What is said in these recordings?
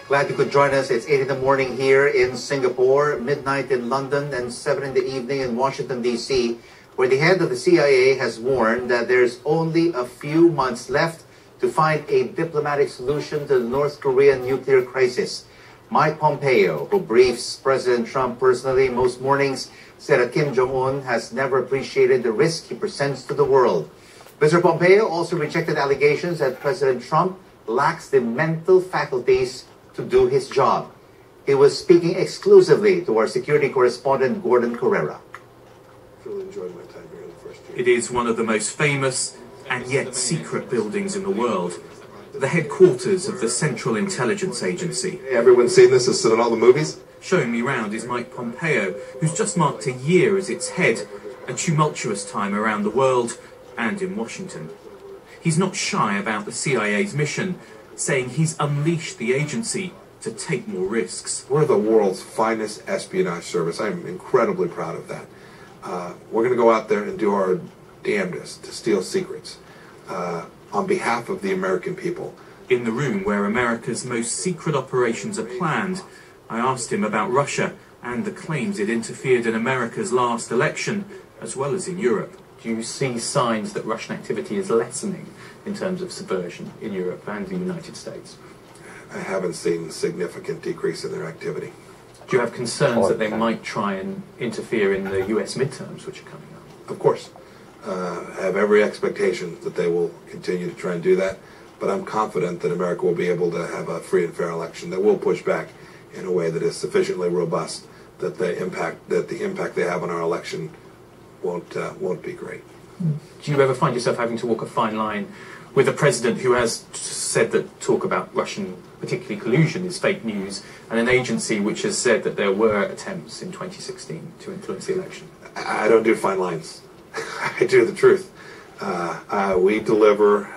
Glad you could join us. It's 8 in the morning here in Singapore, midnight in London, and 7 in the evening in Washington, D.C., where the head of the CIA has warned that there's only a few months left to find a diplomatic solution to the North Korean nuclear crisis. Mike Pompeo, who briefs President Trump personally most mornings, said that Kim Jong-un has never appreciated the risk he presents to the world. Mr. Pompeo also rejected allegations that President Trump lacks the mental faculties to do his job. He was speaking exclusively to our security correspondent, Gordon Carrera. Really enjoyed my time here in the first year. It is one of the most famous and yet secret buildings in the world, the headquarters of the Central Intelligence Agency. Everyone's seen this, has seen in all the movies. Showing me round is Mike Pompeo, who's just marked a year as its head, a tumultuous time around the world and in Washington. He's not shy about the CIA's mission, saying he's unleashed the agency to take more risks. We're the world's finest espionage service. I'm incredibly proud of that. We're going to go out there and do our damnedest to steal secrets on behalf of the American people. In the room where America's most secret operations are planned, I asked him about Russia and the claims it interfered in America's last election, as well as in Europe. Do you see signs that Russian activity is lessening in terms of subversion in Europe and the United States? I haven't seen a significant decrease in their activity. Do you have concerns that they might try and interfere in the US midterms, which are coming up? Of course. I have every expectation that they will continue to try and do that, but I'm confident that America will be able to have a free and fair election that will push back in a way that is sufficiently robust that the impact they have on our election won't be great. Do you ever find yourself having to walk a fine line with a president who has said that talk about Russian, particularly collusion, is fake news, and an agency which has said that there were attempts in 2016 to influence the election? I don't do fine lines. I do the truth. We deliver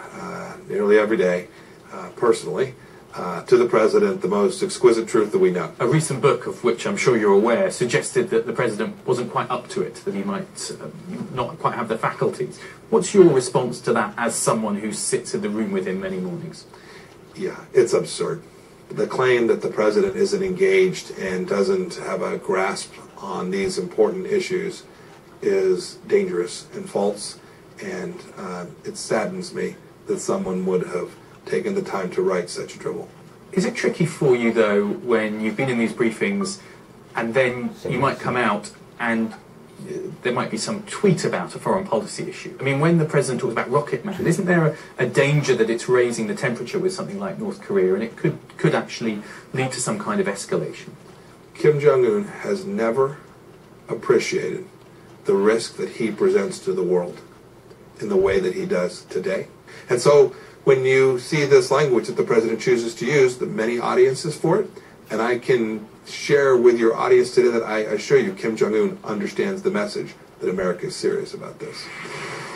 nearly every day, personally, to the president the most exquisite truth that we know. A recent book, of which I'm sure you're aware, suggested that the president wasn't quite up to it, that he might not quite have the faculties. What's your response to that as someone who sits in the room with him many mornings? Yeah, it's absurd. The claim that the president isn't engaged and doesn't have a grasp on these important issues is dangerous and false, and it saddens me that someone would have taken the time to write such a dribble. Is it tricky for you, though, when you've been in these briefings and then you might come out and there might be some tweet about a foreign policy issue? I mean, when the president talks about Rocket Man, isn't there a danger that it's raising the temperature with something like North Korea, and it could actually lead to some kind of escalation? Kim Jong-un has never appreciated the risk that he presents to the world in the way that he does today. And so when you see this language that the president chooses to use, the many audiences for it, and I can share with your audience today that I assure you Kim Jong-un understands the message that America is serious about this.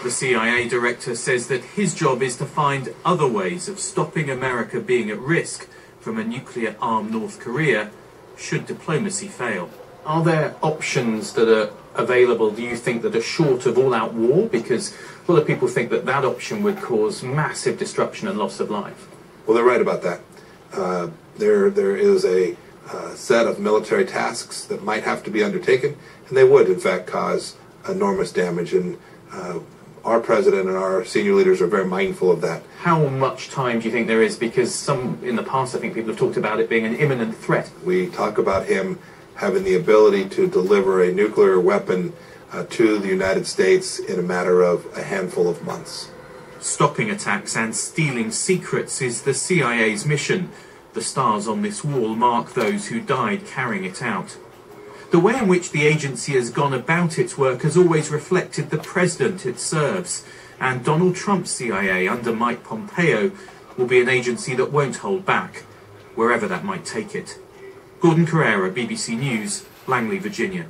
The CIA director says that his job is to find other ways of stopping America being at risk from a nuclear-armed North Korea should diplomacy fail. Are there options that are available, do you think, that are short of all-out war? Because a lot of people think that that option would cause massive destruction and loss of life. Well, they're right about that. There is a set of military tasks that might have to be undertaken, and they would, in fact, cause enormous damage, and our president and our senior leaders are very mindful of that. How much time do you think there is? Because in the past, I think people have talked about it being an imminent threat. We talk about him having the ability to deliver a nuclear weapon to the United States in a matter of a handful of months. Stopping attacks and stealing secrets is the CIA's mission. The stars on this wall mark those who died carrying it out. The way in which the agency has gone about its work has always reflected the president it serves, and Donald Trump's CIA under Mike Pompeo will be an agency that won't hold back, wherever that might take it. Gordon Carrera, BBC News, Langley, Virginia.